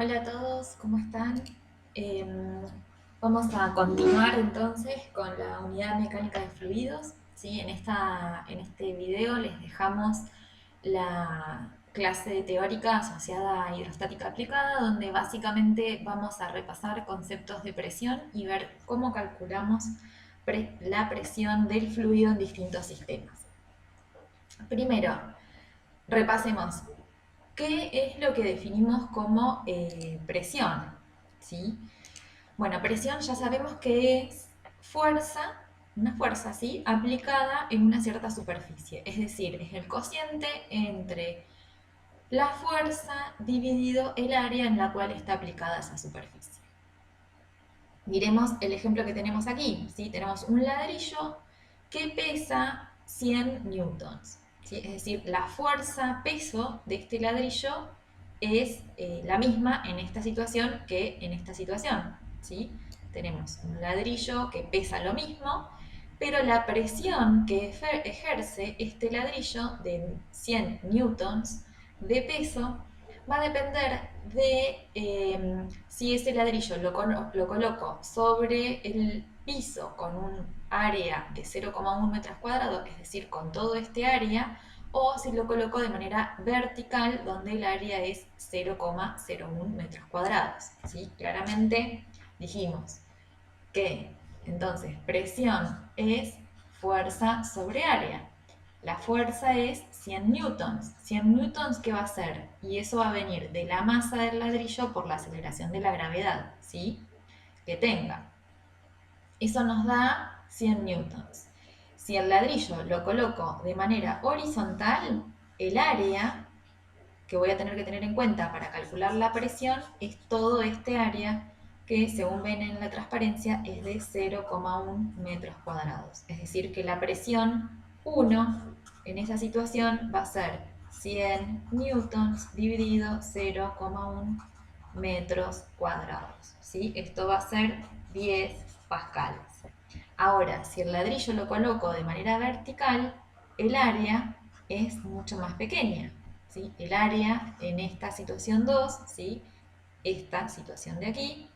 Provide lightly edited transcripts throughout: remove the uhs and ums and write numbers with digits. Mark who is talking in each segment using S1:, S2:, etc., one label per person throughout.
S1: Hola a todos, ¿cómo están? Vamos a continuar entonces con la unidad mecánica de fluidos. ¿Sí? En este video les dejamos la clase teórica asociada a hidrostática aplicada, donde básicamente vamos a repasar conceptos de presión y ver cómo calculamos la presión del fluido en distintos sistemas. Primero, repasemos. ¿Qué es lo que definimos como presión? ¿Sí? Bueno, presión ya sabemos que es fuerza, una fuerza ¿sí? Aplicada en una cierta superficie, es decir, es el cociente entre la fuerza dividido el área en la cual está aplicada esa superficie. Miremos el ejemplo que tenemos aquí, ¿sí? Tenemos un ladrillo que pesa 100 newtons, ¿sí? Es decir, la fuerza, peso de este ladrillo es la misma en esta situación que en esta situación, ¿sí? Tenemos un ladrillo que pesa lo mismo, pero la presión que ejerce este ladrillo de 100 newtons de peso va a depender de si ese ladrillo lo coloco sobre el piso con un área de 0,1 metros cuadrados, es decir, con todo este área, o si lo coloco de manera vertical, donde el área es 0,01 metros cuadrados. ¿Sí? Claramente dijimos que entonces presión es fuerza sobre área. La fuerza es 100 newtons. 100 newtons, ¿qué va a ser? Y eso va a venir de la masa del ladrillo por la aceleración de la gravedad, ¿sí? Que tenga. Eso nos da 100 newtons. Si el ladrillo lo coloco de manera horizontal, el área que voy a tener que tener en cuenta para calcular la presión es todo este área que, según ven en la transparencia, es de 0,1 metros cuadrados. Es decir, que la presión 1 en esa situación va a ser 100 newtons dividido 0,1 metros cuadrados. ¿Sí? Esto va a ser 10 pascales. Ahora, si el ladrillo lo coloco de manera vertical, el área es mucho más pequeña. ¿Sí? El área en esta situación 2, ¿sí? Esta situación de aquí,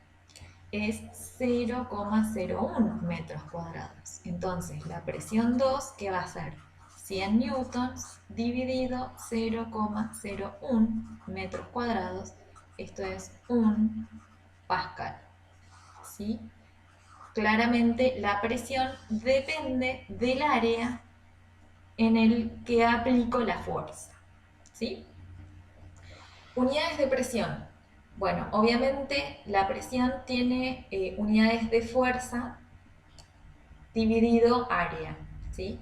S1: es 0,01 metros cuadrados. Entonces, la presión 2, ¿qué va a ser? 100 newtons dividido 0,01 metros cuadrados. Esto es 1 pascal. ¿Sí? Claramente la presión depende del área en el que aplico la fuerza. ¿Sí? Unidades de presión. Bueno, obviamente la presión tiene unidades de fuerza dividido área, ¿sí?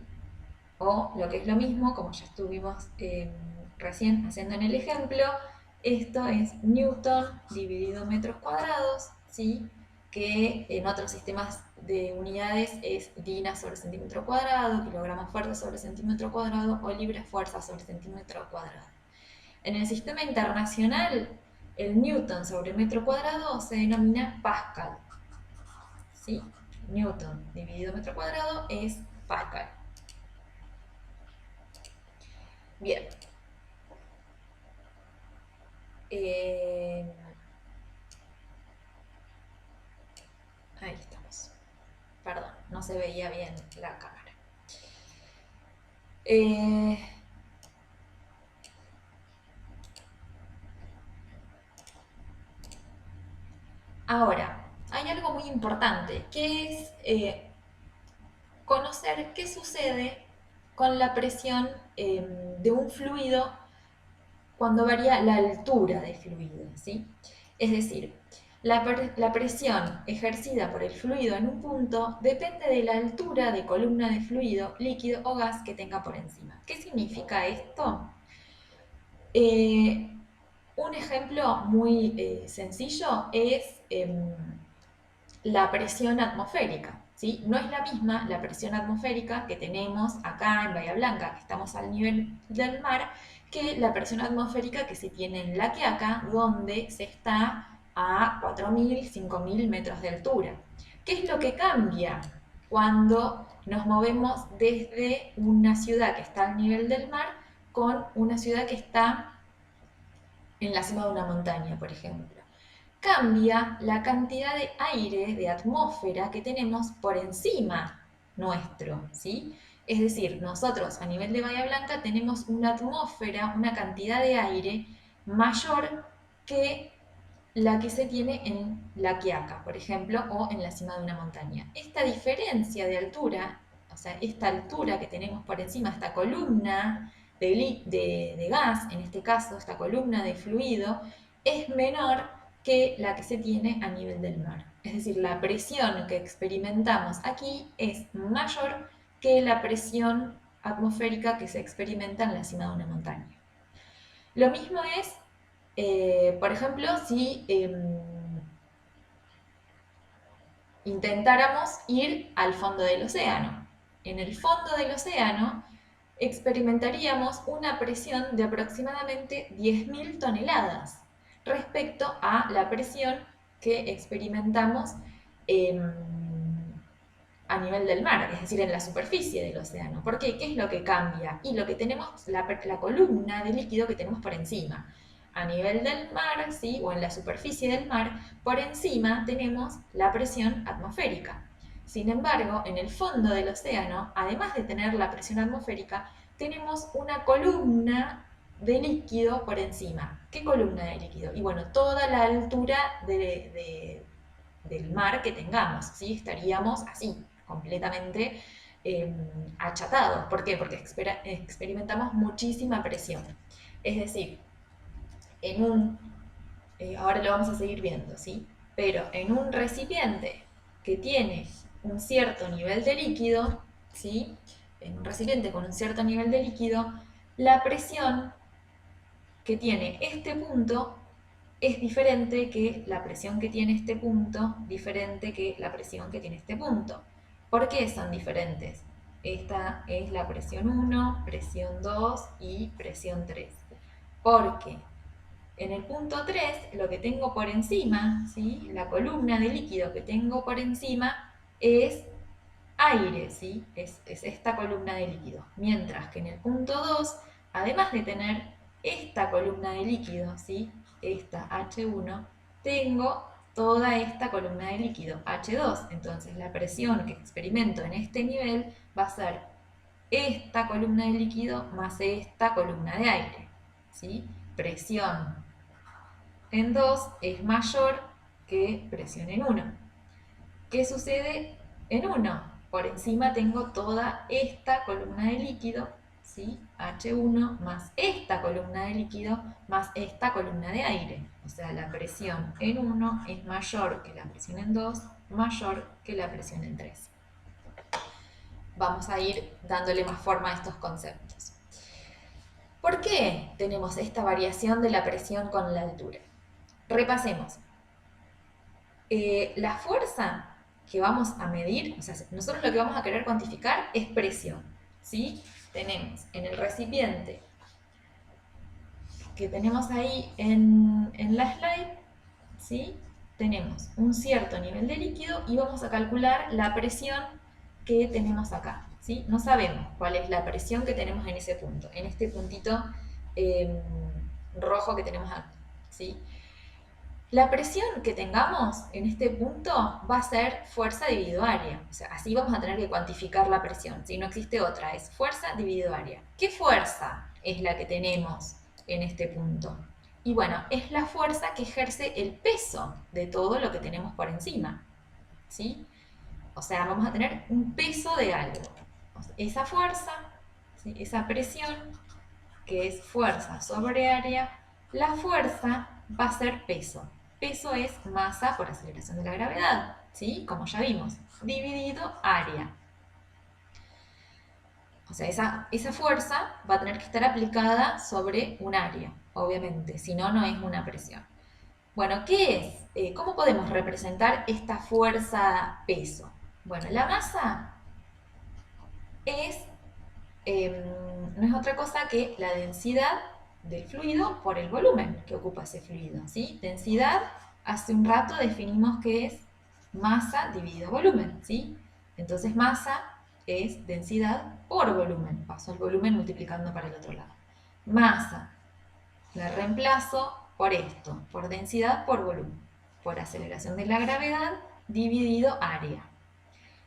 S1: O lo que es lo mismo, como ya estuvimos recién haciendo en el ejemplo, esto es newton dividido metros cuadrados, ¿sí? Que en otros sistemas de unidades es DINA sobre centímetro cuadrado, kilogramos fuerza sobre centímetro cuadrado o libre fuerza sobre centímetro cuadrado. En el sistema internacional, el newton sobre metro cuadrado se denomina pascal. ¿Sí? Newton dividido metro cuadrado es pascal. Bien. Ahí estamos. Perdón, no se veía bien la cámara. Ahora, hay algo muy importante, que es conocer qué sucede con la presión de un fluido cuando varía la altura del fluido, ¿sí? Es decir, la presión ejercida por el fluido en un punto depende de la altura de columna de fluido, líquido o gas que tenga por encima. ¿Qué significa esto? Un ejemplo muy sencillo es la presión atmosférica. ¿Sí? No es la misma la presión atmosférica que tenemos acá en Bahía Blanca, que estamos al nivel del mar, que la presión atmosférica que se tiene en La Quiaca, donde se está a 4.000, 5.000 metros de altura. ¿Qué es lo que cambia cuando nos movemos desde una ciudad que está al nivel del mar con una ciudad que está en la cima de una montaña, por ejemplo? cambia la cantidad de aire, de atmósfera que tenemos por encima nuestro, ¿sí? Es decir, nosotros a nivel de Bahía Blanca tenemos una atmósfera, una cantidad de aire mayor que la que se tiene en La Quiaca, por ejemplo, o en la cima de una montaña. Esta diferencia de altura, o sea, esta altura que tenemos por encima, esta columna de gas, en este caso, esta columna de fluido, es menor que la que se tiene a nivel del mar. Es decir, la presión que experimentamos aquí es mayor que la presión atmosférica que se experimenta en la cima de una montaña. Lo mismo es, por ejemplo, si intentáramos ir al fondo del océano. En el fondo del océano experimentaríamos una presión de aproximadamente 10.000 toneladas respecto a la presión que experimentamos a nivel del mar, es decir, en la superficie del océano. ¿Por qué? ¿Qué es lo que cambia? Y lo que tenemos, la columna de líquido que tenemos por encima. A nivel del mar, ¿sí? O en la superficie del mar, por encima tenemos la presión atmosférica. Sin embargo, en el fondo del océano, además de tener la presión atmosférica, tenemos una columna de líquido por encima. ¿Qué columna de líquido? Y bueno, toda la altura del mar que tengamos, ¿sí? Estaríamos así, completamente achatados. ¿Por qué? Porque experimentamos muchísima presión. Es decir, en ahora lo vamos a seguir viendo, ¿sí? Pero en un recipiente que tiene un cierto nivel de líquido, ¿sí? En un recipiente con un cierto nivel de líquido, la presión que tiene este punto es diferente que la presión que tiene este punto, diferente que la presión que tiene este punto. ¿Por qué son diferentes? Esta es la presión 1, presión 2 y presión 3. Porque en el punto 3, lo que tengo por encima, ¿sí? La columna de líquido que tengo por encima es aire, ¿sí? Es esta columna de líquido. Mientras que en el punto 2, además de tener esta columna de líquido, ¿sí? Esta H1, tengo toda esta columna de líquido, H2. Entonces la presión que experimento en este nivel va a ser esta columna de líquido más esta columna de aire, ¿sí? Presión en 2 es mayor que presión en 1. ¿Qué sucede en 1? Por encima tengo toda esta columna de líquido, ¿sí? H1 más esta columna de líquido más esta columna de aire. O sea, la presión en 1 es mayor que la presión en 2, mayor que la presión en 3. Vamos a ir dándole más forma a estos conceptos. ¿Por qué tenemos esta variación de la presión con la altura? Repasemos. La fuerza que vamos a medir, o sea, nosotros lo que vamos a querer cuantificar es presión, ¿sí? Tenemos en el recipiente que tenemos ahí en la slide, ¿sí? Tenemos un cierto nivel de líquido y vamos a calcular la presión que tenemos acá, ¿sí? No sabemos cuál es la presión que tenemos en ese punto, en este puntito rojo que tenemos aquí, ¿sí? La presión que tengamos en este punto va a ser fuerza dividido área. O sea, así vamos a tener que cuantificar la presión. Si no existe otra, es fuerza dividido área. ¿Qué fuerza es la que tenemos en este punto? Y bueno, es la fuerza que ejerce el peso de todo lo que tenemos por encima, ¿sí? O sea, vamos a tener un peso de algo. Esa fuerza, ¿sí? Esa presión, que es fuerza sobre área, la fuerza va a ser peso. Peso es masa por aceleración de la gravedad, ¿sí? Como ya vimos, dividido área. O sea, esa fuerza va a tener que estar aplicada sobre un área, obviamente, si no, no es una presión. Bueno, ¿qué es? ¿Cómo podemos representar esta fuerza peso? Bueno, la masa no es otra cosa que la densidad del fluido por el volumen que ocupa ese fluido, ¿sí? Densidad, hace un rato definimos que es masa dividido volumen, ¿sí? Entonces masa es densidad por volumen, paso el volumen multiplicando para el otro lado. Masa, la reemplazo por esto, por densidad por volumen. por aceleración de la gravedad dividido área.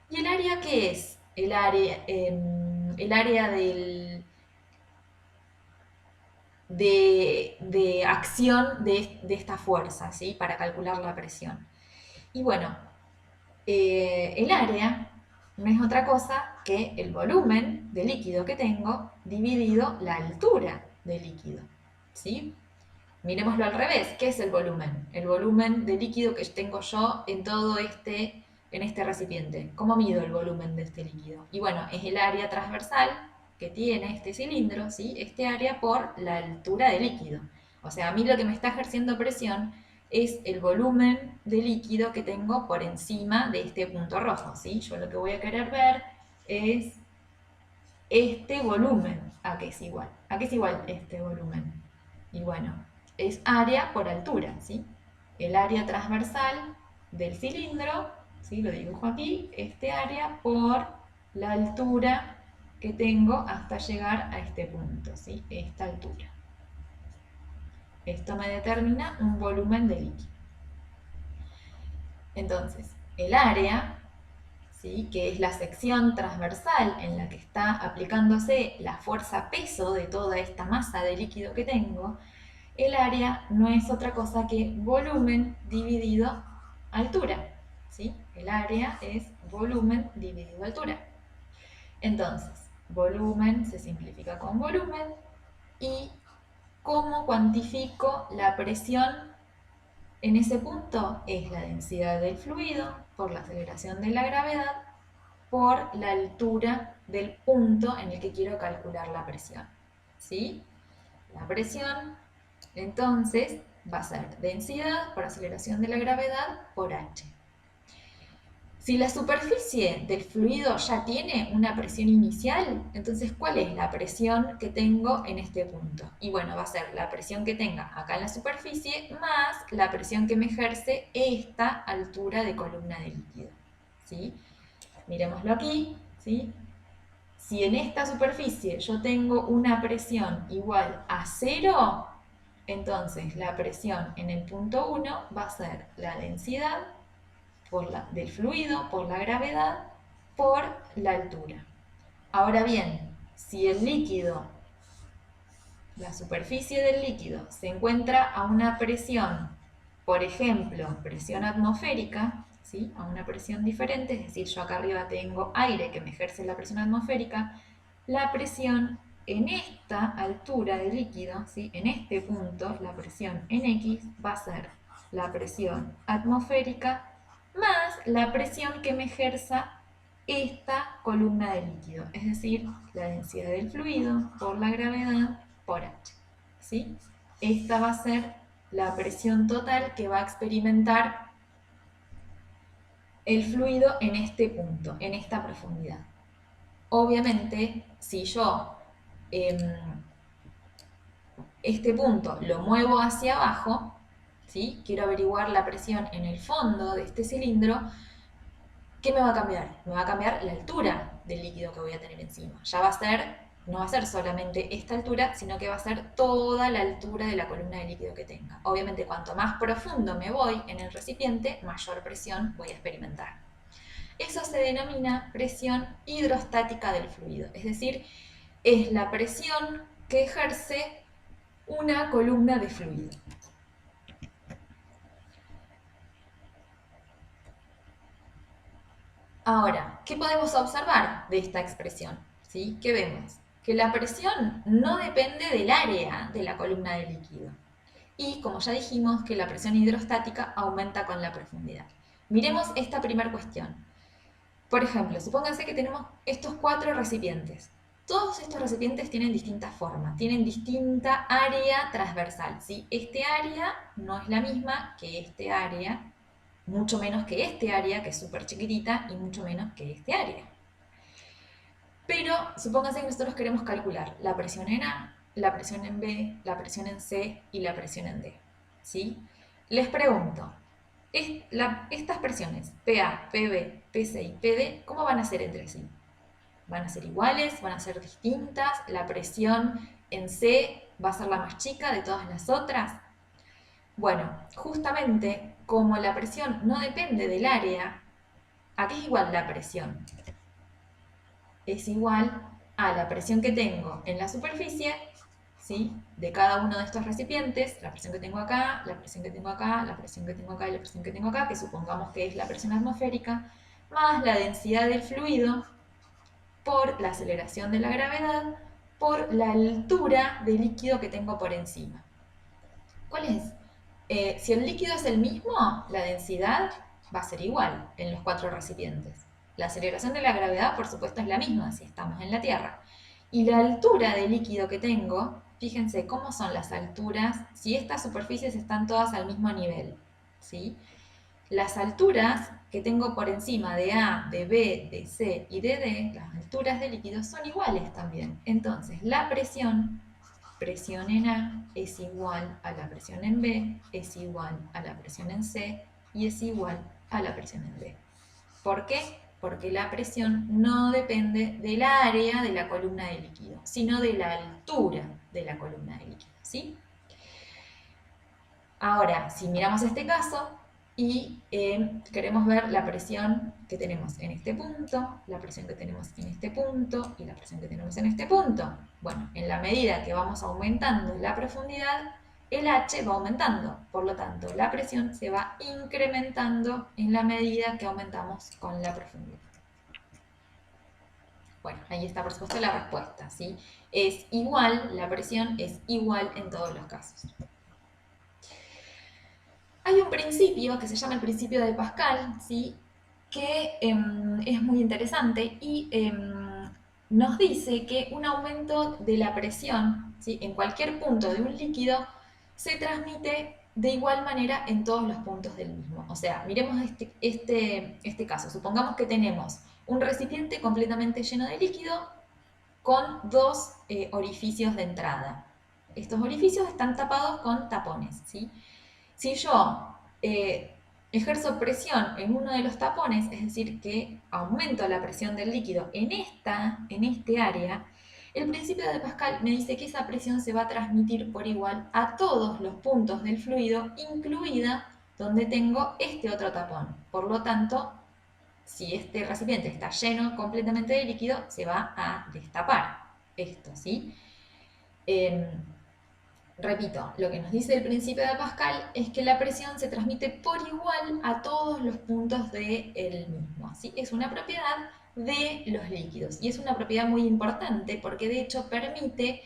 S1: ¿Y el área qué es? El área de acción de esta fuerza, ¿sí? Para calcular la presión. Y bueno, el área no es otra cosa que el volumen de líquido que tengo dividido la altura del líquido, ¿sí? Miremoslo al revés. ¿Qué es el volumen? El volumen de líquido que tengo yo en este recipiente. ¿Cómo mido el volumen de este líquido? Y bueno, es el área transversal que tiene este cilindro, ¿sí? Este área por la altura del líquido. O sea, a mí lo que me está ejerciendo presión es el volumen de líquido que tengo por encima de este punto rojo, ¿sí? Yo lo que voy a querer ver es este volumen. ¿A qué es igual? ¿A qué es igual este volumen? Y bueno, es área por altura, ¿sí? El área transversal del cilindro, ¿sí? Lo dibujo aquí, este área por la altura que tengo hasta llegar a este punto, ¿sí? Esta altura. Esto me determina un volumen de líquido. Entonces, el área, ¿sí? Que es la sección transversal en la que está aplicándose la fuerza peso de toda esta masa de líquido que tengo, el área no es otra cosa que volumen dividido altura, ¿sí? El área es volumen dividido altura. Entonces, volumen se simplifica con volumen. ¿Y cómo cuantifico la presión en ese punto? Es la densidad del fluido por la aceleración de la gravedad por la altura del punto en el que quiero calcular la presión, ¿sí? La presión, entonces, va a ser densidad por aceleración de la gravedad por h. Si la superficie del fluido ya tiene una presión inicial, entonces, ¿cuál es la presión que tengo en este punto? Y bueno, va a ser la presión que tenga acá en la superficie más la presión que me ejerce esta altura de columna de líquido, ¿sí? Miremoslo aquí, ¿sí? Si en esta superficie yo tengo una presión igual a 0, entonces la presión en el punto 1 va a ser la densidad del fluido por la gravedad por la altura. Ahora bien, si el líquido, la superficie del líquido se encuentra a una presión, por ejemplo, presión atmosférica, ¿sí? A una presión diferente, es decir, yo acá arriba tengo aire que me ejerce la presión atmosférica, la presión en esta altura del líquido, ¿sí? En este punto, la presión en X va a ser la presión atmosférica más la presión que me ejerza esta columna de líquido, es decir, la densidad del fluido por la gravedad por h, ¿sí? Esta va a ser la presión total que va a experimentar el fluido en este punto, en esta profundidad. Obviamente, si yo este punto lo muevo hacia abajo, ¿sí? Quiero averiguar la presión en el fondo de este cilindro, ¿qué me va a cambiar? Me va a cambiar la altura del líquido que voy a tener encima. Ya va a ser, no va a ser solamente esta altura, sino que va a ser toda la altura de la columna de líquido que tenga. Obviamente, cuanto más profundo me voy en el recipiente, mayor presión voy a experimentar. Eso se denomina presión hidrostática del fluido, es decir, es la presión que ejerce una columna de fluido. Ahora, ¿qué podemos observar de esta expresión? ¿Sí? ¿Qué vemos? Que la presión no depende del área de la columna de líquido. Y como ya dijimos, que la presión hidrostática aumenta con la profundidad. Miremos esta primera cuestión. Por ejemplo, supónganse que tenemos estos 4 recipientes. Todos estos recipientes tienen distintas formas, tienen distinta área transversal, ¿sí? Este área no es la misma que este área, mucho menos que este área, que es súper chiquitita, y mucho menos que este área. Pero supónganse que nosotros queremos calcular la presión en A, la presión en B, la presión en C y la presión en D, ¿sí? Les pregunto, estas presiones PA, PB, PC y PD, ¿cómo van a ser entre sí? ¿Van a ser iguales? ¿Van a ser distintas? ¿La presión en C va a ser la más chica de todas las otras? Bueno, justamente como la presión no depende del área, ¿a qué es igual la presión? Es igual a la presión que tengo en la superficie, ¿sí? De cada uno de estos recipientes, la presión que tengo acá, la presión que tengo acá, la presión que tengo acá y la presión que tengo acá, que supongamos que es la presión atmosférica, más la densidad del fluido por la aceleración de la gravedad, por la altura del líquido que tengo por encima. ¿Cuál es? Si el líquido es el mismo, la densidad va a ser igual en los 4 recipientes. La aceleración de la gravedad, por supuesto, es la misma si estamos en la Tierra. Y la altura del líquido que tengo, fíjense cómo son las alturas, si estas superficies están todas al mismo nivel, ¿sí? Las alturas que tengo por encima de A, de B, de C y de D, las alturas del líquido son iguales también. Entonces, la presión en A es igual a la presión en B, es igual a la presión en C y es igual a la presión en D. ¿Por qué? Porque la presión no depende del área de la columna de líquido, sino de la altura de la columna de líquido, ¿sí? Ahora, si miramos este caso y queremos ver la presión que tenemos en este punto, la presión que tenemos en este punto y la presión que tenemos en este punto. Bueno, en la medida que vamos aumentando la profundidad, el H va aumentando. Por lo tanto, la presión se va incrementando en la medida que aumentamos con la profundidad. Bueno, ahí está por supuesto la respuesta, ¿sí? Es igual, la presión es igual en todos los casos. Hay un principio que se llama el principio de Pascal, ¿sí? Que es muy interesante y nos dice que un aumento de la presión, ¿sí? En cualquier punto de un líquido se transmite de igual manera en todos los puntos del mismo. O sea, miremos este caso. Supongamos que tenemos un recipiente completamente lleno de líquido con 2 orificios de entrada. Estos orificios están tapados con tapones, ¿sí? Si yo ejerzo presión en uno de los tapones, es decir, que aumento la presión del líquido en este área, el principio de Pascal me dice que esa presión se va a transmitir por igual a todos los puntos del fluido, incluida donde tengo este otro tapón. Por lo tanto, si este recipiente está lleno completamente de líquido, se va a destapar esto, ¿sí? Repito, lo que nos dice el principio de Pascal es que la presión se transmite por igual a todos los puntos del mismo. ¿Sí? Es una propiedad de los líquidos y es una propiedad muy importante porque de hecho permite,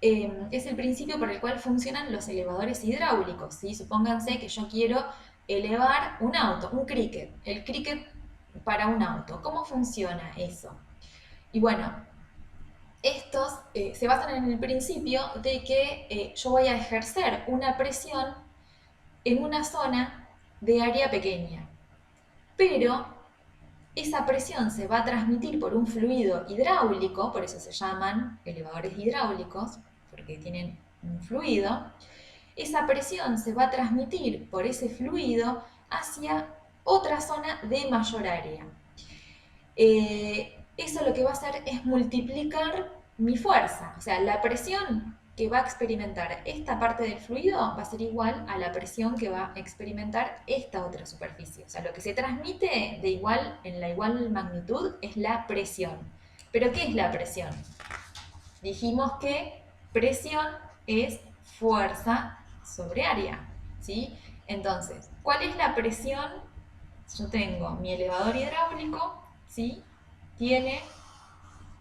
S1: es el principio por el cual funcionan los elevadores hidráulicos. ¿Sí? Supónganse que yo quiero elevar un auto, un cricket, el cricket para un auto. ¿Cómo funciona eso? Y bueno, estos se basan en el principio de que yo voy a ejercer una presión en una zona de área pequeña, pero esa presión se va a transmitir por un fluido hidráulico, por eso se llaman elevadores hidráulicos, porque tienen un fluido. Esa presión se va a transmitir por ese fluido hacia otra zona de mayor área. Eso lo que va a hacer es multiplicar mi fuerza, o sea, la presión que va a experimentar esta parte del fluido va a ser igual a la presión que va a experimentar esta otra superficie. O sea, lo que se transmite en la igual magnitud es la presión. ¿Pero qué es la presión? Dijimos que presión es fuerza sobre área, ¿sí? Entonces, ¿cuál es la presión? Yo tengo mi elevador hidráulico, ¿sí? Tiene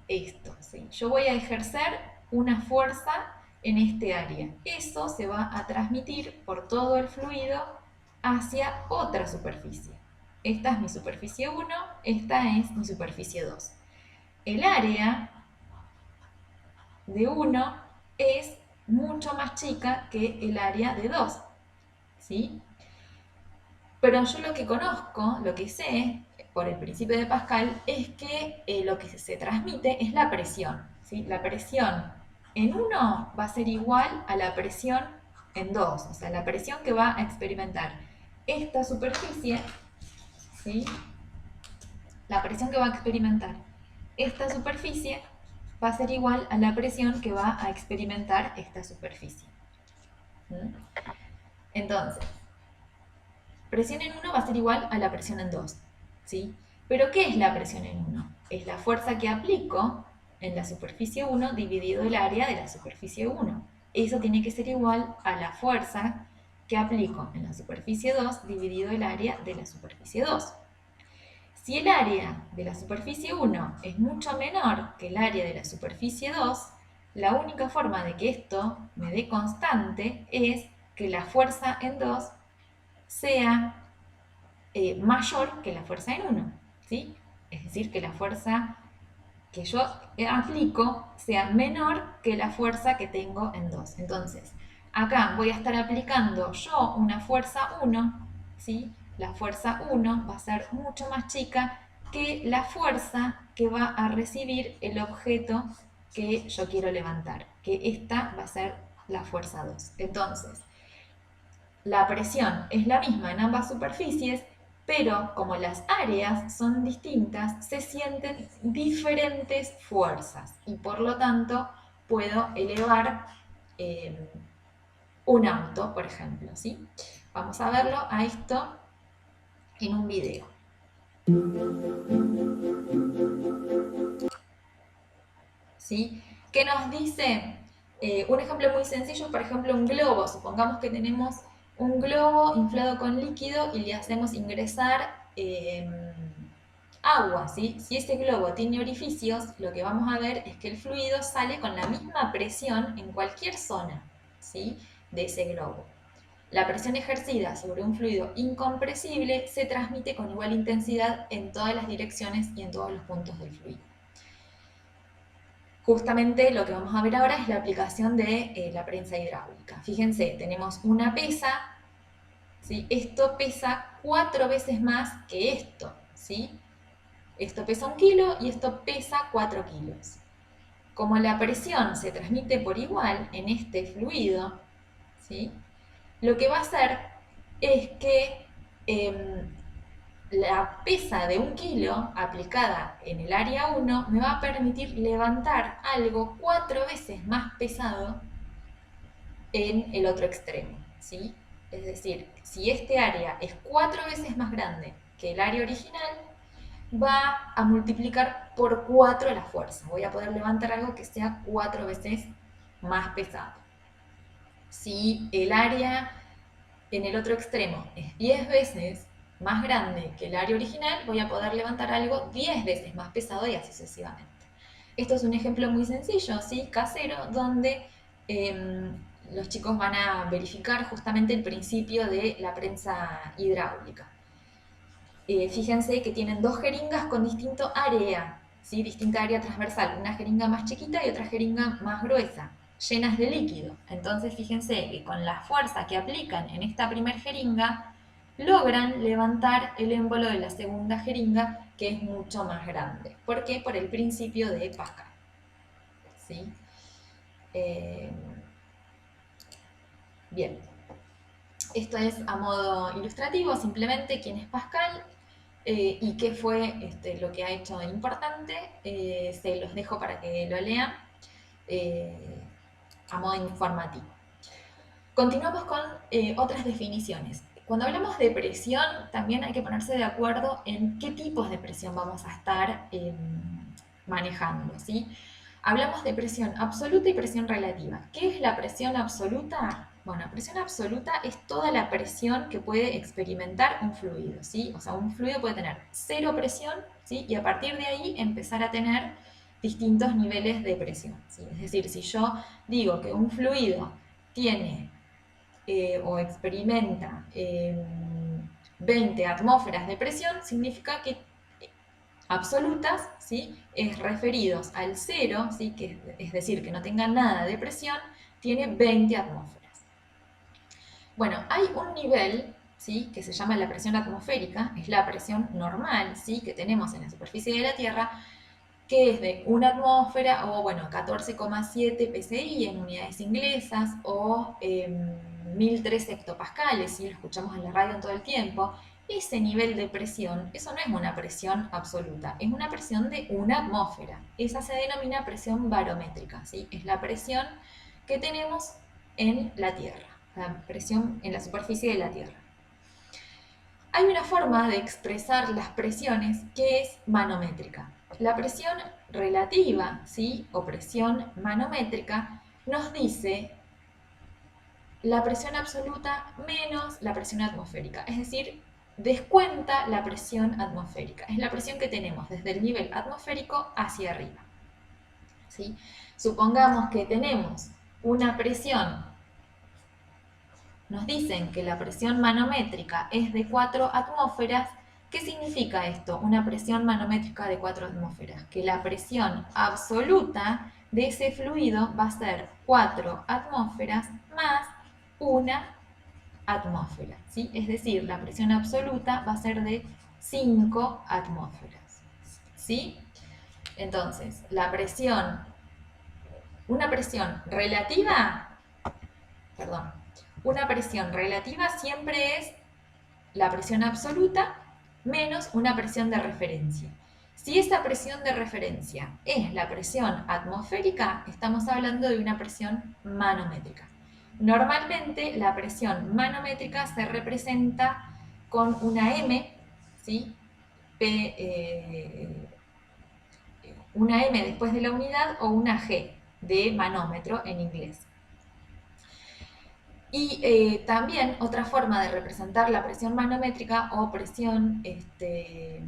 S1: esto, ¿sí? Yo voy a ejercer una fuerza en este área. Eso se va a transmitir por todo el fluido hacia otra superficie. Esta es mi superficie 1, esta es mi superficie 2. El área de 1 es mucho más chica que el área de 2, ¿sí? Pero yo lo que conozco, lo que sé, por el principio de Pascal, es que lo que se transmite es la presión, ¿sí? La presión en 1 va a ser igual a la presión en 2, o sea, la presión que va a experimentar esta superficie, ¿sí? La presión que va a experimentar esta superficie va a ser igual a la presión que va a experimentar esta superficie. ¿Mm? Entonces, presión en 1 va a ser igual a la presión en 2, ¿sí? Pero ¿qué es la presión en 1? Es la fuerza que aplico en la superficie 1 dividido el área de la superficie 1. Eso tiene que ser igual a la fuerza que aplico en la superficie 2 dividido el área de la superficie 2. Si el área de la superficie 1 es mucho menor que el área de la superficie 2, la única forma de que esto me dé constante es que la fuerza en 2 sea mayor que la fuerza en 1, ¿sí? Es decir, que la fuerza que yo aplico sea menor que la fuerza que tengo en 2. Entonces, acá voy a estar aplicando yo una fuerza 1, ¿sí? La fuerza 1 va a ser mucho más chica que la fuerza que va a recibir el objeto que yo quiero levantar, que esta va a ser la fuerza 2. Entonces, la presión es la misma en ambas superficies, pero como las áreas son distintas, se sienten diferentes fuerzas y por lo tanto puedo elevar eh, un auto, por ejemplo, ¿sí? Vamos a verlo a esto en un video. ¿Sí? ¿Qué nos dice? Un ejemplo muy sencillo, por ejemplo, un globo. Supongamos que tenemos un globo inflado con líquido y le hacemos ingresar agua, ¿sí? Si ese globo tiene orificios, lo que vamos a ver es que el fluido sale con la misma presión en cualquier zona, ¿sí? De ese globo. La presión ejercida sobre un fluido incompresible se transmite con igual intensidad en todas las direcciones y en todos los puntos del fluido. Justamente lo que vamos a ver ahora es la aplicación de la prensa hidráulica. Fíjense, tenemos una pesa, ¿sí? Esto pesa 4 veces más que esto, ¿sí? Esto pesa 1 kilo y esto pesa 4 kilos. Como la presión se transmite por igual en este fluido, ¿sí? Lo que va a hacer es que la pesa de 1 kilo aplicada en el área 1 me va a permitir levantar algo 4 veces más pesado en el otro extremo, ¿sí? Es decir, si este área es 4 veces más grande que el área original, va a multiplicar por 4 la fuerza. Voy a poder levantar algo que sea 4 veces más pesado. Si el área en el otro extremo es 10 veces más grande que el área original, voy a poder levantar algo 10 veces más pesado y así sucesivamente. Esto es un ejemplo muy sencillo, ¿sí? Casero, donde los chicos van a verificar justamente el principio de la prensa hidráulica. Fíjense que tienen 2 jeringas con distinto área, ¿sí? Distinta área transversal, una jeringa más chiquita y otra jeringa más gruesa, llenas de líquido. Entonces fíjense que con la fuerza que aplican en esta primera jeringa, logran levantar el émbolo de la segunda jeringa, que es mucho más grande. ¿Por qué? Por el principio de Pascal, ¿sí? Bien, esto es a modo ilustrativo, simplemente quién es Pascal y qué fue lo que ha hecho importante. Se los dejo para que lo lean a modo informativo. Continuamos con otras definiciones. Cuando hablamos de presión, también hay que ponerse de acuerdo en qué tipos de presión vamos a estar manejando, ¿sí? Hablamos de presión absoluta y presión relativa. ¿Qué es la presión absoluta? Bueno, presión absoluta es toda la presión que puede experimentar un fluido, ¿sí? O sea, un fluido puede tener 0 presión, ¿sí? Y a partir de ahí empezar a tener distintos niveles de presión, ¿sí? Es decir, si yo digo que un fluido tiene o experimenta 20 atmósferas de presión, significa que absolutas, ¿sí? Es referidos al 0, ¿sí? Que es decir, que no tenga nada de presión, tiene 20 atmósferas. Bueno, hay un nivel, ¿sí? Que se llama la presión atmosférica, es la presión normal, ¿sí? Que tenemos en la superficie de la Tierra, que es de 1 atmósfera o, bueno, 14,7 psi en unidades inglesas o 1003 hectopascales, ¿sí? Lo escuchamos en la radio todo el tiempo. Ese nivel de presión, eso no es una presión absoluta, es una presión de 1 atmósfera. Esa se denomina presión barométrica, ¿sí? Es la presión que tenemos en la Tierra. la presión en la superficie de la Tierra. Hay una forma de expresar las presiones que es manométrica. La presión relativa, ¿sí? O presión manométrica nos dice la presión absoluta menos la presión atmosférica, es decir, descuenta la presión atmosférica. Es la presión que tenemos desde el nivel atmosférico hacia arriba. ¿Sí? Supongamos que tenemos una presión, nos dicen que la presión manométrica es de 4 atmósferas. ¿Qué significa esto? Una presión manométrica de 4 atmósferas. Que la presión absoluta de ese fluido va a ser 4 atmósferas más una atmósfera, ¿sí? Es decir, la presión absoluta va a ser de 5 atmósferas, ¿sí? Entonces, una presión relativa siempre es la presión absoluta menos una presión de referencia. Si esa presión de referencia es la presión atmosférica, estamos hablando de una presión manométrica. Normalmente la presión manométrica se representa con una M, ¿sí? Una M después de la unidad o una G de manómetro en inglés. Y también otra forma de representar la presión manométrica o presión de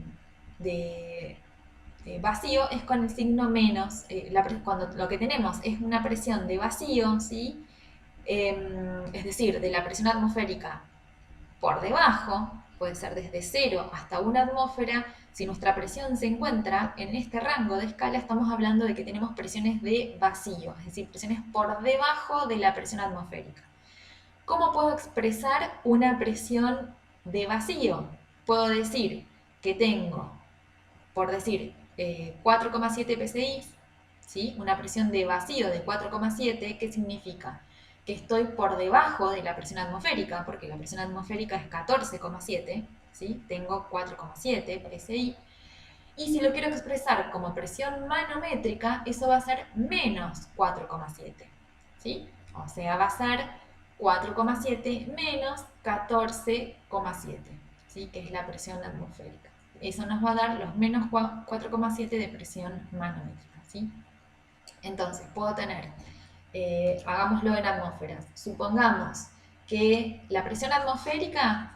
S1: vacío es con el signo menos. Cuando lo que tenemos es una presión de vacío, ¿sí? Es decir, de la presión atmosférica por debajo, puede ser desde 0 hasta 1 atmósfera. Si nuestra presión se encuentra en este rango de escala, estamos hablando de que tenemos presiones de vacío, es decir, presiones por debajo de la presión atmosférica. ¿Cómo puedo expresar una presión de vacío? Puedo decir que tengo, por decir, 4,7 psi, ¿sí? Una presión de vacío de 4,7, ¿qué significa? Que estoy por debajo de la presión atmosférica, porque la presión atmosférica es 14,7, ¿sí? Tengo 4,7 psi. Y si lo quiero expresar como presión manométrica, eso va a ser menos 4,7, ¿sí? O sea, va a ser 4,7 menos 14,7, ¿sí? Que es la presión atmosférica. Eso nos va a dar los menos 4,7 de presión manométrica, ¿sí? Entonces, puedo tener, hagámoslo en atmósferas, supongamos que la presión atmosférica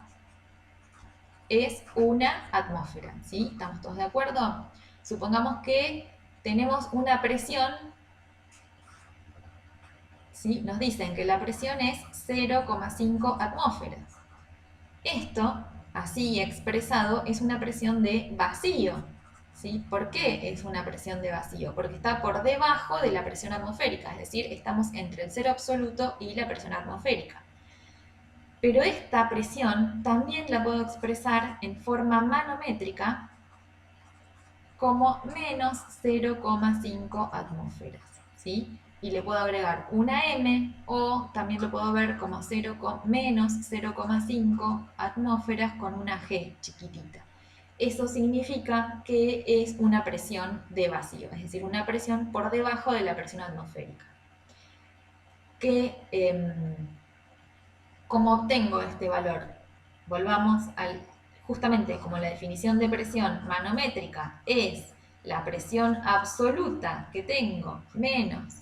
S1: es una atmósfera, ¿sí? ¿Estamos todos de acuerdo? Supongamos que tenemos una presión, ¿sí? Nos dicen que la presión es 0,5 atmósferas. Esto, así expresado, es una presión de vacío, ¿sí? ¿Por qué es una presión de vacío? Porque está por debajo de la presión atmosférica, es decir, estamos entre el cero absoluto y la presión atmosférica. Pero esta presión también la puedo expresar en forma manométrica como menos 0,5 atmósferas, ¿sí? Y le puedo agregar una M o también lo puedo ver como menos 0,5 atmósferas con una G chiquitita. Eso significa que es una presión de vacío, es decir, una presión por debajo de la presión atmosférica. ¿Cómo obtengo este valor? Volvamos al justamente como la definición de presión manométrica es la presión absoluta que tengo menos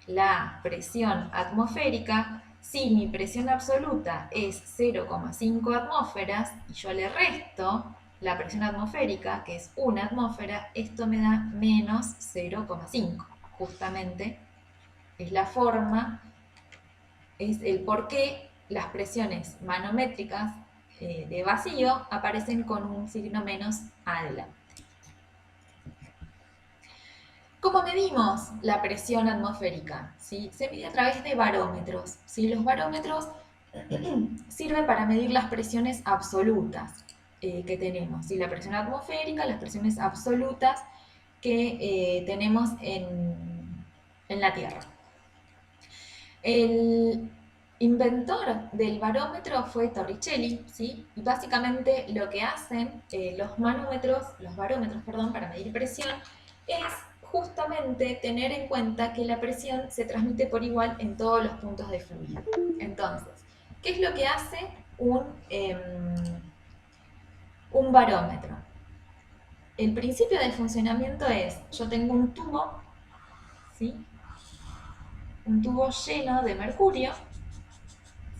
S1: la presión atmosférica. Si mi presión absoluta es 0,5 atmósferas y yo le resto la presión atmosférica, que es 1 atmósfera, esto me da menos 0,5. Justamente es la forma, es el por qué las presiones manométricas de vacío aparecen con un signo menos adelante. ¿Cómo medimos la presión atmosférica? ¿Sí? Se mide a través de barómetros. ¿Sí? Los barómetros sirven para medir las presiones absolutas que tenemos. ¿Sí? La presión atmosférica, las presiones absolutas que tenemos en la Tierra. El inventor del barómetro fue Torricelli, ¿sí? Y básicamente lo que hacen los barómetros, para medir presión, es justamente tener en cuenta que la presión se transmite por igual en todos los puntos de fluido. Entonces, ¿Qué es lo que hace un barómetro? El principio de funcionamiento es, yo tengo un tubo, ¿sí? Un tubo lleno de mercurio,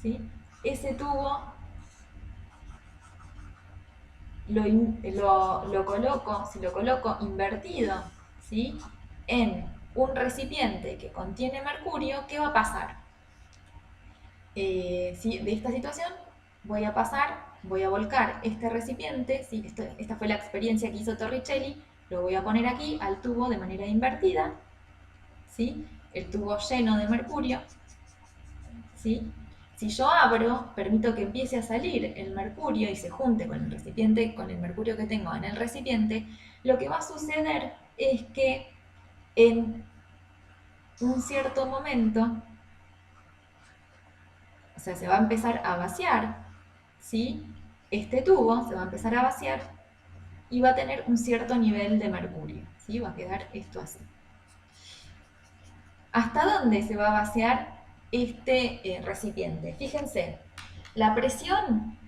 S1: ¿sí? Ese tubo lo coloco, si lo coloco invertido, ¿sí? En un recipiente que contiene mercurio, ¿qué va a pasar? ¿Sí? De esta situación voy a volcar este recipiente, ¿sí? Esta fue la experiencia que hizo Torricelli, lo voy a poner aquí al tubo de manera invertida, ¿sí? El tubo lleno de mercurio, ¿sí? Si yo abro, permito que empiece a salir el mercurio y se junte con el recipiente, con el mercurio que tengo en el recipiente, lo que va a suceder es que en un cierto momento, o sea, se va a empezar a vaciar, ¿sí? Este tubo se va a empezar a vaciar y va a tener un cierto nivel de mercurio, ¿sí? Va a quedar esto así. ¿Hasta dónde se va a vaciar este recipiente? Fíjense, la presión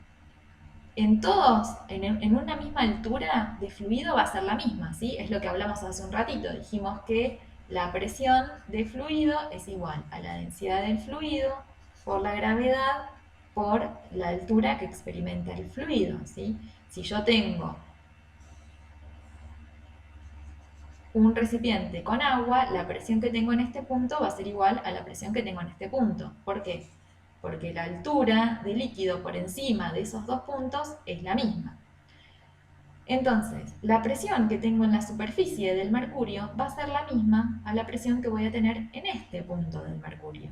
S1: en todos, en una misma altura de fluido va a ser la misma, ¿sí? Es lo que hablamos hace un ratito. Dijimos que la presión de fluido es igual a la densidad del fluido por la gravedad por la altura que experimenta el fluido, ¿sí? Si yo tengo un recipiente con agua, la presión que tengo en este punto va a ser igual a la presión que tengo en este punto. ¿Por qué? Porque la altura del líquido por encima de esos dos puntos es la misma. Entonces, la presión que tengo en la superficie del mercurio va a ser la misma a la presión que voy a tener en este punto del mercurio,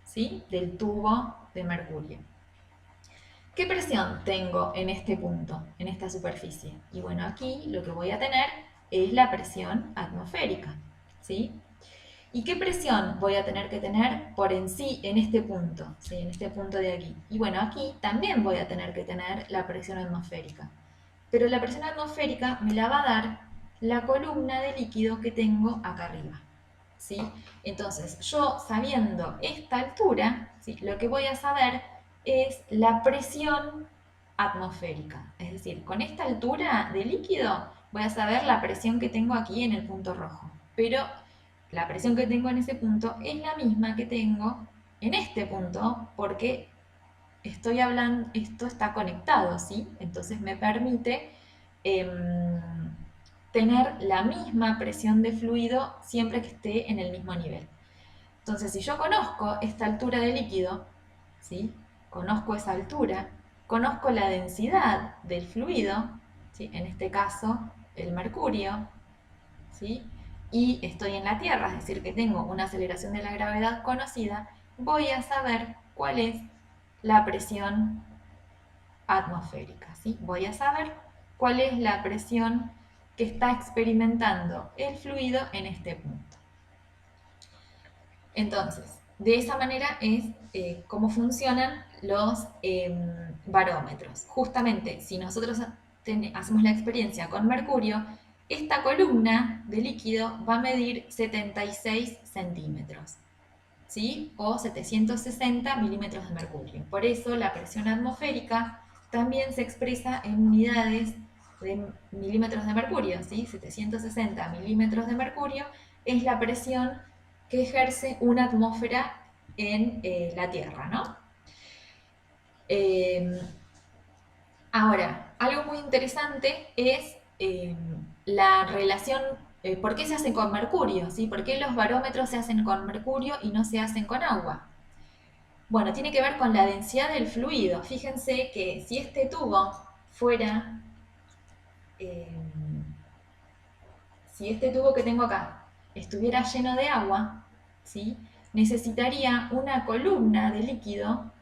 S1: ¿sí? Del tubo de mercurio. ¿Qué presión tengo en este punto, en esta superficie? Y bueno, aquí lo que voy a tener es la presión atmosférica, ¿sí? ¿Y qué presión voy a tener que tener por en sí en este punto, ¿sí? En este punto de aquí? Y bueno, aquí también voy a tener que tener la presión atmosférica. Pero la presión atmosférica me la va a dar la columna de líquido que tengo acá arriba, ¿sí? Entonces, yo sabiendo esta altura, ¿sí? Lo que voy a saber es la presión atmosférica. Es decir, con esta altura de líquido voy a saber la presión que tengo aquí en el punto rojo. Pero la presión que tengo en ese punto es la misma que tengo en este punto porque estoy hablando, esto está conectado, ¿sí? Entonces me permite tener la misma presión de fluido siempre que esté en el mismo nivel. Entonces, si yo conozco esta altura de líquido, ¿sí? Conozco esa altura, conozco la densidad del fluido, ¿sí? En este caso el mercurio, ¿sí? Y estoy en la Tierra, es decir, que tengo una aceleración de la gravedad conocida, voy a saber cuál es la presión atmosférica, ¿sí? Voy a saber cuál es la presión que está experimentando el fluido en este punto. Entonces, de esa manera es cómo funcionan los barómetros. Justamente, si nosotros hacemos la experiencia con mercurio, esta columna de líquido va a medir 76 centímetros, ¿sí? O 760 milímetros de mercurio. Por eso la presión atmosférica también se expresa en unidades de milímetros de mercurio, ¿sí? 760 milímetros de mercurio es la presión que ejerce una atmósfera en la Tierra, ¿no? Ahora, algo muy interesante es la relación, ¿por qué se hace con mercurio? ¿Sí? ¿Por qué los barómetros se hacen con mercurio y no se hacen con agua? Bueno, tiene que ver con la densidad del fluido. Fíjense que si este tubo fuera, eh, si este tubo que tengo acá estuviera lleno de agua, ¿sí? Necesitaría una columna de líquido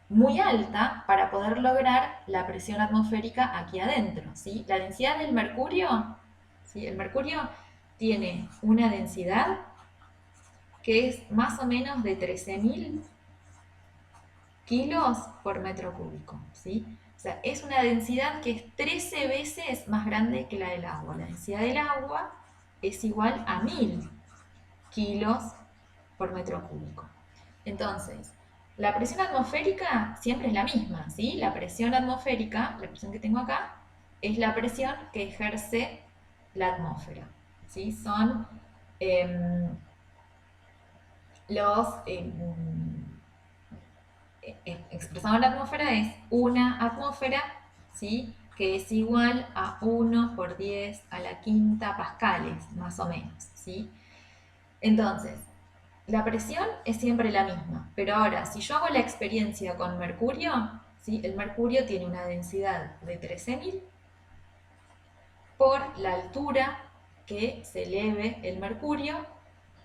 S1: muy alta para poder lograr la presión atmosférica aquí adentro, ¿sí? La densidad del mercurio, ¿sí? El mercurio tiene una densidad que es más o menos de 13.000 kilos por metro cúbico, ¿sí? O sea, es una densidad que es 13 veces más grande que la del agua. La densidad del agua es igual a 1.000 kilos por metro cúbico. Entonces, La presión atmosférica siempre es la misma, ¿sí? La presión atmosférica, la presión que tengo acá, es la presión que ejerce la atmósfera, ¿sí? Son em, los... expresado en la atmósfera es una atmósfera, ¿sí? Que es igual a 1 por 10⁻⁵ pascales, más o menos, ¿sí? Entonces, la presión es siempre la misma, pero ahora, si yo hago la experiencia con mercurio, ¿sí? El mercurio tiene una densidad de 13.000 por la altura que se eleve el mercurio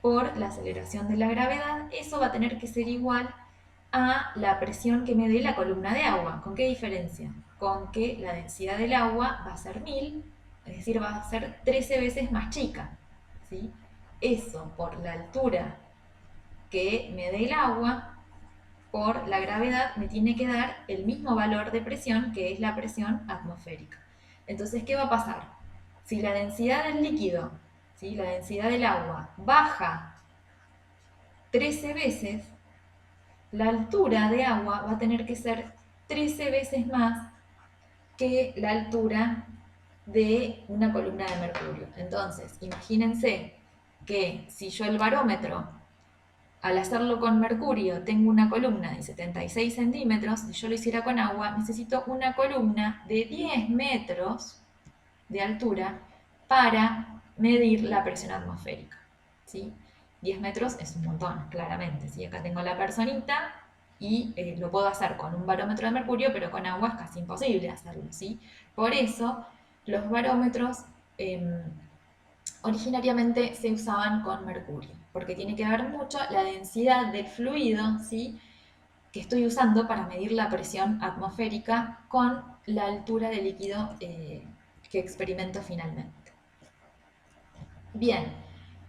S1: por la aceleración de la gravedad. Eso va a tener que ser igual a la presión que me dé la columna de agua. ¿Con qué diferencia? Con que la densidad del agua va a ser 1000, es decir, va a ser 13 veces más chica, ¿sí? Eso por la altura que me dé el agua por la gravedad me tiene que dar el mismo valor de presión, que es la presión atmosférica. Entonces, ¿qué va a pasar? Si la densidad del líquido, ¿sí? La densidad del agua baja 13 veces, la altura de agua va a tener que ser 13 veces más que la altura de una columna de mercurio. Entonces, imagínense que si yo el barómetro, al hacerlo con mercurio, tengo una columna de 76 centímetros, si yo lo hiciera con agua, necesito una columna de 10 metros de altura para medir la presión atmosférica, ¿sí? 10 metros es un montón, claramente, ¿sí? Acá tengo la personita y lo puedo hacer con un barómetro de mercurio, pero con agua es casi imposible hacerlo, ¿sí? Por eso los barómetros originariamente se usaban con mercurio, porque tiene que ver mucho la densidad del fluido, ¿sí? Que estoy usando para medir la presión atmosférica con la altura del líquido que experimento finalmente. Bien,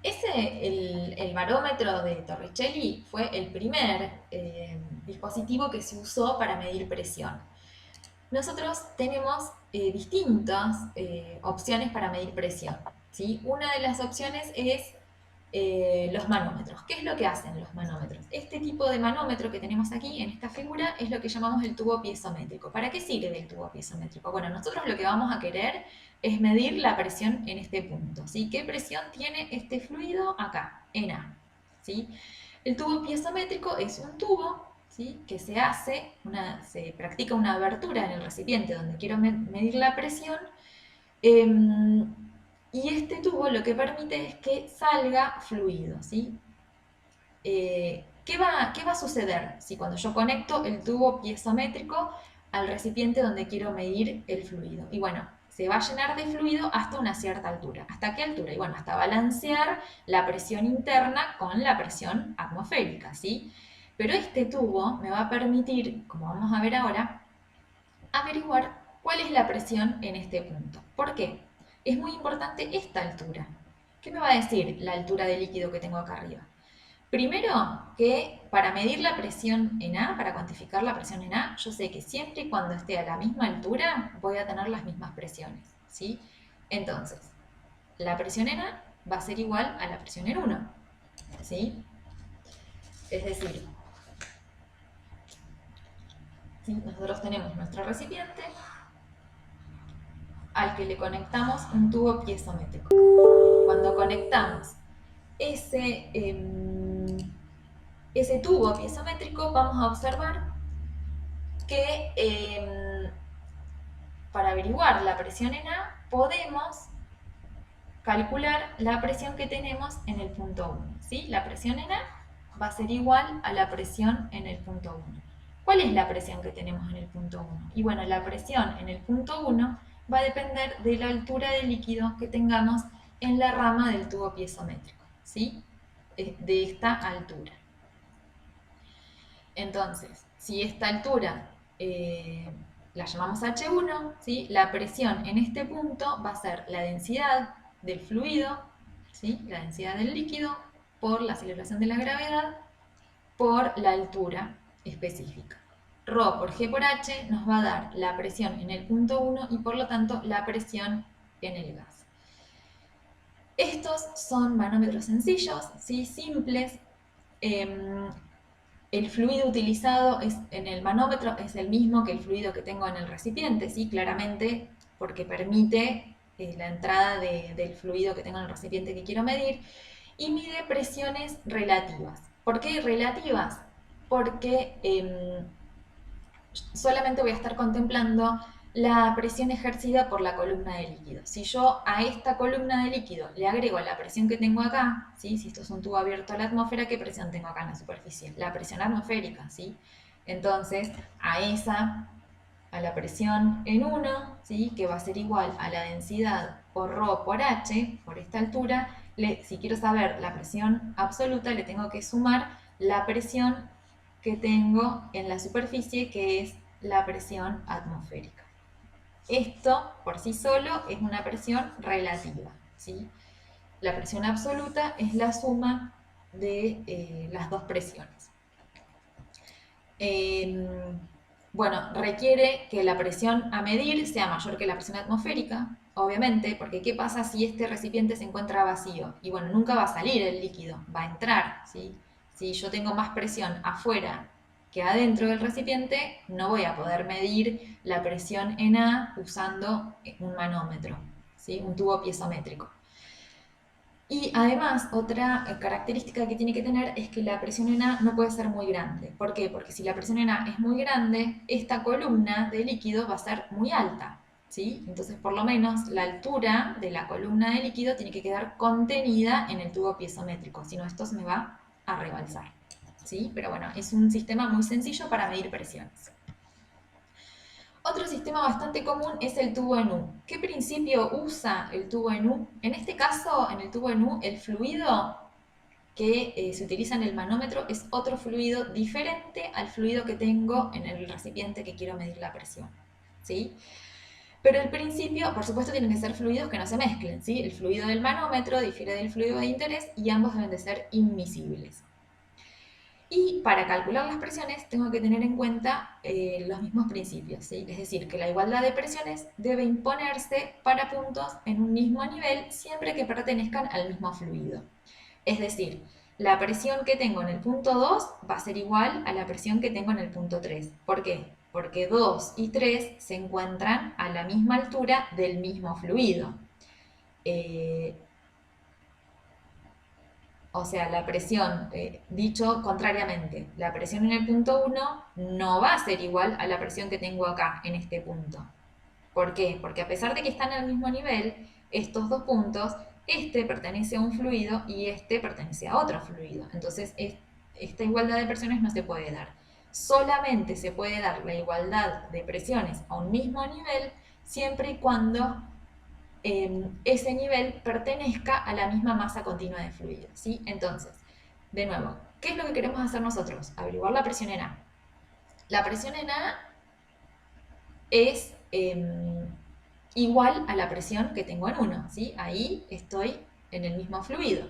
S1: el barómetro de Torricelli fue el primer dispositivo que se usó para medir presión. Nosotros tenemos distintas opciones para medir presión, ¿sí? Una de las opciones es los manómetros. ¿Qué es lo que hacen los manómetros? Este tipo de manómetro que tenemos aquí en esta figura es lo que llamamos el tubo piezométrico. ¿Para qué sirve el tubo piezométrico? Bueno, nosotros lo que vamos a querer es medir la presión en este punto, ¿sí? ¿Qué presión tiene este fluido acá, en A? ¿Sí? El tubo piezométrico es un tubo, ¿sí? Que se practica una abertura en el recipiente donde quiero medir la presión. Y este tubo lo que permite es que salga fluido, ¿sí? ¿Qué va a suceder si cuando yo conecto el tubo piezométrico al recipiente donde quiero medir el fluido? Y bueno, se va a llenar de fluido hasta una cierta altura. ¿Hasta qué altura? Y bueno, hasta balancear la presión interna con la presión atmosférica, ¿sí? Pero este tubo me va a permitir, como vamos a ver ahora, averiguar cuál es la presión en este punto. ¿Por qué? Es muy importante esta altura. ¿Qué me va a decir la altura del líquido que tengo acá arriba? Primero, que para medir la presión en A, para cuantificar la presión en A, yo sé que siempre y cuando esté a la misma altura voy a tener las mismas presiones, ¿sí? Entonces, la presión en A va a ser igual a la presión en 1, ¿sí? Es decir, ¿sí? Nosotros tenemos nuestro recipiente al que le conectamos un tubo piezométrico. Cuando conectamos ese tubo piezométrico, vamos a observar que para averiguar la presión en A podemos calcular la presión que tenemos en el punto 1, ¿sí? La presión en A va a ser igual a la presión en el punto 1. ¿Cuál es la presión que tenemos en el punto 1? Y bueno, la presión en el punto 1 va a depender de la altura del líquido que tengamos en la rama del tubo piezométrico, ¿sí? De esta altura. Entonces, si esta altura la llamamos H1, ¿sí? La presión en este punto va a ser la densidad del fluido, ¿sí? La densidad del líquido por la aceleración de la gravedad por la altura específica. Rho por G por H nos va a dar la presión en el punto 1 y por lo tanto la presión en el gas. Estos son manómetros sencillos, ¿sí? Simples. el fluido utilizado en el manómetro es el mismo que el fluido que tengo en el recipiente, ¿sí? Claramente porque permite la entrada del fluido que tengo en el recipiente que quiero medir, y mide presiones relativas. ¿Por qué relativas? Porque solamente voy a estar contemplando la presión ejercida por la columna de líquido. Si yo a esta columna de líquido le agrego la presión que tengo acá, ¿sí? Si esto es un tubo abierto a la atmósfera, ¿qué presión tengo acá en la superficie? La presión atmosférica, ¿sí? Entonces, a la presión en 1, ¿sí? Que va a ser igual a la densidad por ρ por h, por esta altura, si quiero saber la presión absoluta, le tengo que sumar la presión que tengo en la superficie, que es la presión atmosférica. Esto por sí solo es una presión relativa, ¿sí? La presión absoluta es la suma de las dos presiones. Bueno, requiere que la presión a medir sea mayor que la presión atmosférica, obviamente, porque ¿qué pasa si este recipiente se encuentra vacío? Y bueno, nunca va a salir el líquido, va a entrar, ¿sí? Si yo tengo más presión afuera que adentro del recipiente, no voy a poder medir la presión en A usando un manómetro, ¿sí? Un tubo piezométrico. Y además, otra característica que tiene que tener es que la presión en A no puede ser muy grande. ¿Por qué? Porque si la presión en A es muy grande, esta columna de líquido va a ser muy alta, ¿sí? Entonces, por lo menos, la altura de la columna de líquido tiene que quedar contenida en el tubo piezométrico, si no esto se me va a rebalsar, ¿sí? Pero bueno, es un sistema muy sencillo para medir presiones. Otro sistema bastante común es el tubo en U. ¿Qué principio usa el tubo en U? En este caso, en el tubo en U, el fluido que se utiliza en el manómetro es otro fluido diferente al fluido que tengo en el recipiente que quiero medir la presión, ¿sí? Pero el principio, por supuesto, tienen que ser fluidos que no se mezclen, ¿sí? El fluido del manómetro difiere del fluido de interés y ambos deben de ser inmiscibles. Y para calcular las presiones tengo que tener en cuenta los mismos principios, ¿sí? Es decir, que la igualdad de presiones debe imponerse para puntos en un mismo nivel siempre que pertenezcan al mismo fluido. Es decir, la presión que tengo en el punto 2 va a ser igual a la presión que tengo en el punto 3. ¿Por qué? Porque 2 y 3 se encuentran a la misma altura del mismo fluido. O sea, la presión, dicho contrariamente, la presión en el punto 1 no va a ser igual a la presión que tengo acá, en este punto. ¿Por qué? Porque a pesar de que están al mismo nivel, estos dos puntos, este pertenece a un fluido y este pertenece a otro fluido. Entonces, esta igualdad de presiones no se puede dar. Solamente se puede dar la igualdad de presiones a un mismo nivel siempre y cuando ese nivel pertenezca a la misma masa continua de fluido, ¿sí? Entonces, de nuevo, ¿qué es lo que queremos hacer nosotros? Averiguar la presión en A. La presión en A es igual a la presión que tengo en 1, ¿sí? Ahí estoy en el mismo fluido.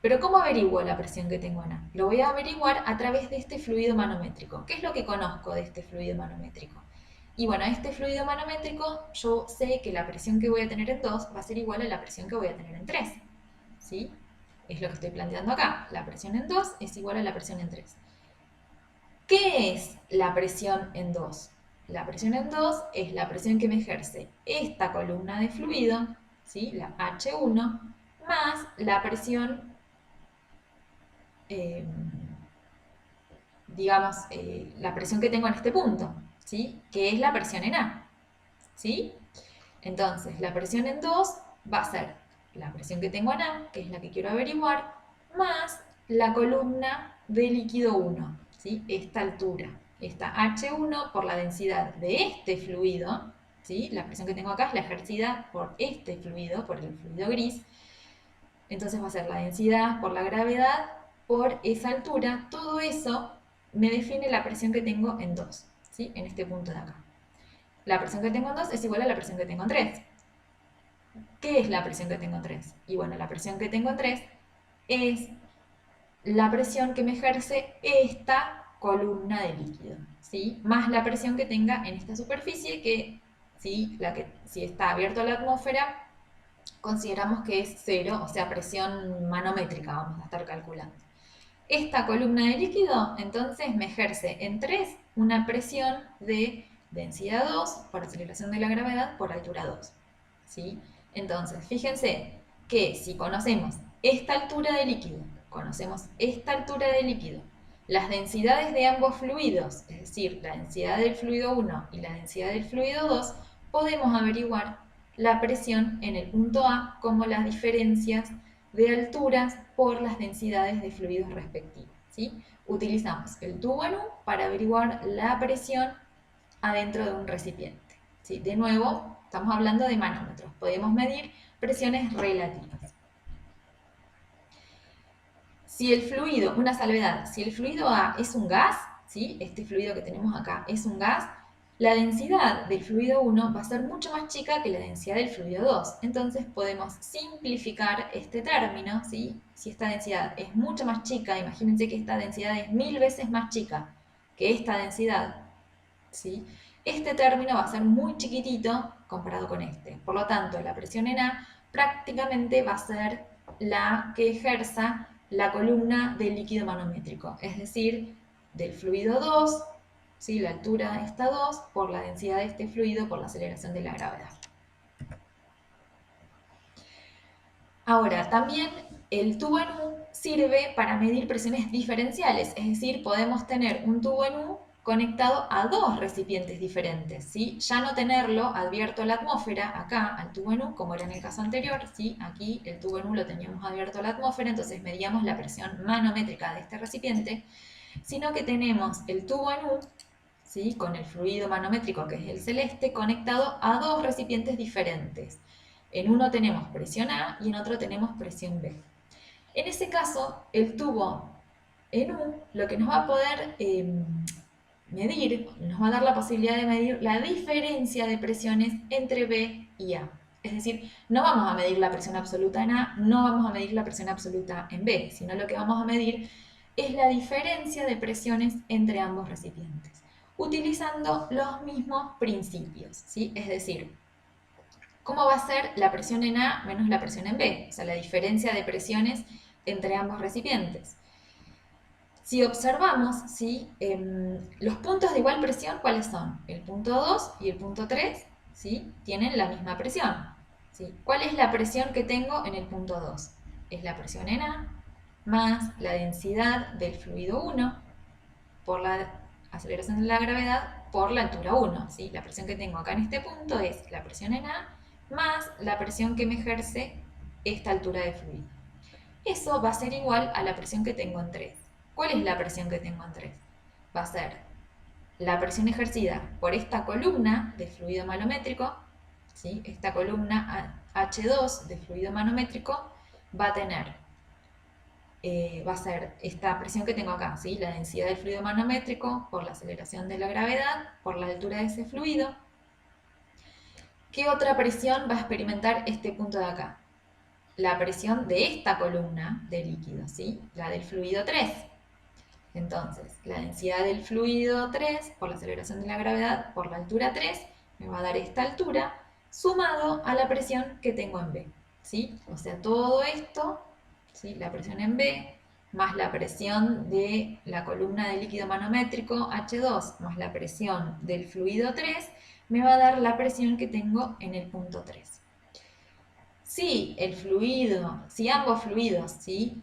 S1: Pero ¿cómo averiguo la presión que tengo en A? Lo voy a averiguar a través de este fluido manométrico. ¿Qué es lo que conozco de este fluido manométrico? Y bueno, este fluido manométrico, yo sé que la presión que voy a tener en 2 va a ser igual a la presión que voy a tener en 3, ¿sí? Es lo que estoy planteando acá. La presión en 2 es igual a la presión en 3. ¿Qué es la presión en 2? La presión en 2 es la presión que me ejerce esta columna de fluido, ¿sí? La H1, más la presión, digamos, la presión que tengo en este punto, ¿sí? Que es la presión en A, ¿sí? Entonces, la presión en 2 va a ser la presión que tengo en A, que es la que quiero averiguar, más la columna de líquido 1, ¿sí? Esta altura, esta H1 por la densidad de este fluido, ¿sí? La presión que tengo acá es la ejercida por este fluido, por el fluido gris. Entonces va a ser la densidad por la gravedad por esa altura. Todo eso me define la presión que tengo en 2, ¿sí? En este punto de acá. La presión que tengo en 2 es igual a la presión que tengo en 3. ¿Qué es la presión que tengo en 3? Y bueno, la presión que tengo en 3 es la presión que me ejerce esta columna de líquido, ¿sí? Más la presión que tenga en esta superficie que, ¿sí? Si está abierto a la atmósfera, consideramos que es 0, o sea, presión manométrica vamos a estar calculando. esta columna de líquido entonces me ejerce en 3 una presión de densidad 2 por aceleración de la gravedad por altura 2. ¿Sí? Entonces, fíjense que si conocemos esta altura de líquido, conocemos esta altura de líquido, las densidades de ambos fluidos, es decir, la densidad del fluido 1 y la densidad del fluido 2, podemos averiguar la presión en el punto A como las diferencias de alturas por las densidades de fluidos respectivos. ¿Sí? Utilizamos el tubo en U para averiguar la presión adentro de un recipiente. ¿Sí? De nuevo, estamos hablando de manómetros. Podemos medir presiones relativas. Si el fluido, una salvedad, si el fluido A es un gas, ¿sí? Este fluido que tenemos acá es un gas, la densidad del fluido 1 va a ser mucho más chica que la densidad del fluido 2. Entonces podemos simplificar este término, ¿sí? Si esta densidad es mucho más chica, imagínense que esta densidad es 1000 veces más chica que esta densidad, ¿sí? Este término va a ser muy chiquitito comparado con este. Por lo tanto, la presión en A prácticamente va a ser la que ejerza la columna del líquido manométrico, es decir, del fluido 2, ¿sí? La altura está 2 por la densidad de este fluido por la aceleración de la gravedad. Ahora, también el tubo en U sirve para medir presiones diferenciales, es decir, podemos tener un tubo en U conectado a dos recipientes diferentes, ¿sí? Ya no tenerlo abierto a la atmósfera, acá al tubo en U, como era en el caso anterior, ¿sí? Aquí el tubo en U lo teníamos abierto a la atmósfera, entonces medíamos la presión manométrica de este recipiente, sino que tenemos el tubo en U, ¿sí? Con el fluido manométrico, que es el celeste, conectado a dos recipientes diferentes. En uno tenemos presión A y en otro tenemos presión B. En ese caso, el tubo en U lo que nos va a poder medir, nos va a dar la posibilidad de medir la diferencia de presiones entre B y A. Es decir, no vamos a medir la presión absoluta en A, no vamos a medir la presión absoluta en B, sino lo que vamos a medir es la diferencia de presiones entre ambos recipientes, utilizando los mismos principios, ¿sí? Es decir, ¿cómo va a ser la presión en A menos la presión en B? O sea, la diferencia de presiones entre ambos recipientes. Si observamos, ¿sí? Los puntos de igual presión, ¿cuáles son? El punto 2 y el punto 3, ¿sí? Tienen la misma presión, ¿sí? ¿Cuál es la presión que tengo en el punto 2? Es la presión en A más la densidad del fluido 1 por la aceleración de la gravedad por la altura 1, ¿sí? La presión que tengo acá en este punto es la presión en A más la presión que me ejerce esta altura de fluido. Eso va a ser igual a la presión que tengo en 3. ¿Cuál es la presión que tengo en 3? Va a ser la presión ejercida por esta columna de fluido manométrico, ¿sí? Esta columna H2 de fluido manométrico va a tener, va a ser esta presión que tengo acá, ¿sí? La densidad del fluido manométrico por la aceleración de la gravedad, por la altura de ese fluido. ¿Qué otra presión va a experimentar este punto de acá? La presión de esta columna de líquido, ¿sí? La del fluido 3. Entonces, la densidad del fluido 3 por la aceleración de la gravedad por la altura 3 me va a dar esta altura sumado a la presión que tengo en B, ¿sí? O sea, todo esto, ¿sí? La presión en B más la presión de la columna de líquido manométrico H2 más la presión del fluido 3 me va a dar la presión que tengo en el punto 3. Si el fluido, si ambos fluidos, ¿sí?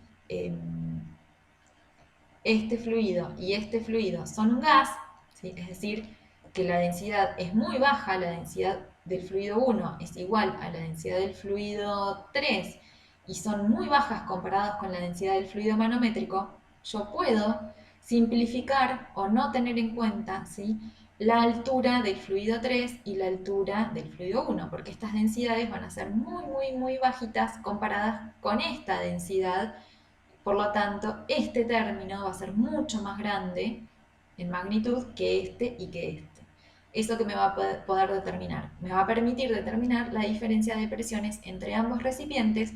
S1: Este fluido y este fluido son un gas, ¿sí? Es decir, que la densidad es muy baja, la densidad del fluido 1 es igual a la densidad del fluido 3 y son muy bajas comparadas con la densidad del fluido manométrico, yo puedo simplificar o no tener en cuenta, ¿sí? La altura del fluido 3 y la altura del fluido 1, porque estas densidades van a ser muy bajitas comparadas con esta densidad. Por lo tanto, este término va a ser mucho más grande en magnitud que este y que este. ¿Eso que me va a poder determinar? Me va a permitir determinar la diferencia de presiones entre ambos recipientes,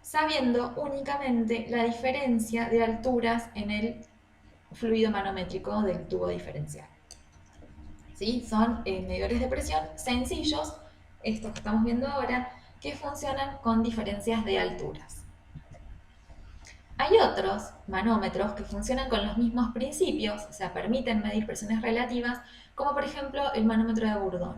S1: sabiendo únicamente la diferencia de alturas en el fluido manométrico del tubo diferencial. ¿Sí? Son medidores de presión sencillos, estos que estamos viendo ahora, que funcionan con diferencias de alturas. Hay otros manómetros que funcionan con los mismos principios, o sea, permiten medir presiones relativas, como por ejemplo el manómetro de Bourdon.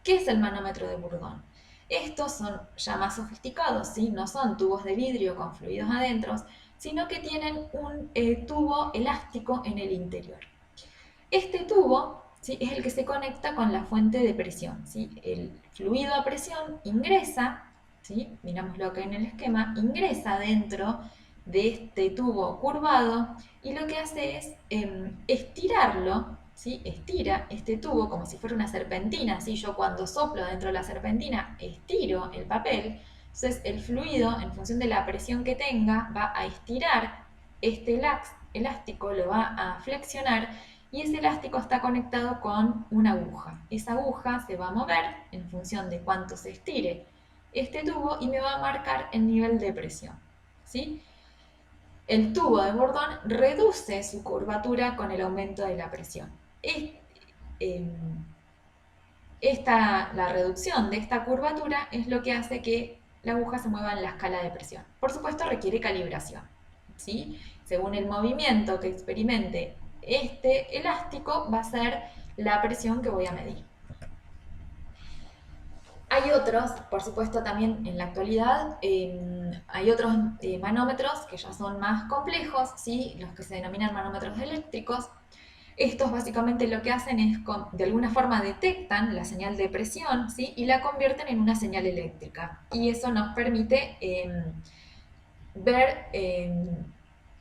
S1: ¿Qué es el manómetro de Bourdon? Estos son ya más sofisticados, ¿sí? No son tubos de vidrio con fluidos adentro, sino que tienen un tubo elástico en el interior. Este tubo, ¿sí?, es el que se conecta con la fuente de presión, ¿sí? El fluido a presión ingresa, ¿sí?, mirámoslo acá en el esquema, ingresa dentro de este tubo curvado y lo que hace es estirarlo, ¿sí? Estira este tubo como si fuera una serpentina, ¿sí? Yo cuando soplo dentro de la serpentina estiro el papel, entonces el fluido en función de la presión que tenga va a estirar este elástico, lo va a flexionar y ese elástico está conectado con una aguja. Esa aguja se va a mover en función de cuánto se estire este tubo y me va a marcar el nivel de presión, ¿sí? El tubo de Bourdon reduce su curvatura con el aumento de la presión. La reducción de esta curvatura es lo que hace que la aguja se mueva en la escala de presión. Por supuesto, requiere calibración, ¿sí? Según el movimiento que experimente este elástico, va a ser la presión que voy a medir. Hay otros, por supuesto, también en la actualidad, hay otros manómetros que ya son más complejos, ¿sí? Los que se denominan manómetros eléctricos. Estos básicamente lo que hacen es, de alguna forma detectan la señal de presión, ¿sí?, y la convierten en una señal eléctrica. Y eso nos permite ver,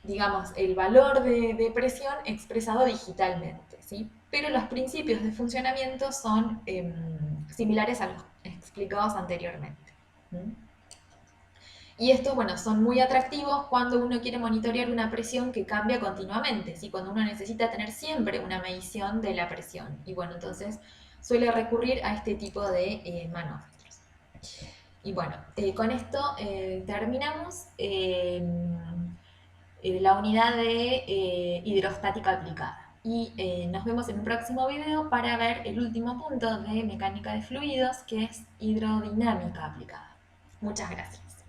S1: digamos, el valor de presión expresado digitalmente, ¿sí? Pero los principios de funcionamiento son similares a los explicados anteriormente. ¿Mm? Y estos, bueno, son muy atractivos cuando uno quiere monitorear una presión que cambia continuamente, ¿sí? Cuando uno necesita tener siempre una medición de la presión. Y bueno, entonces suele recurrir a este tipo de manómetros. Y bueno, con esto terminamos la unidad de hidrostática aplicada. Y nos vemos en un próximo video para ver el último punto de mecánica de fluidos, que es hidrodinámica aplicada. Muchas gracias.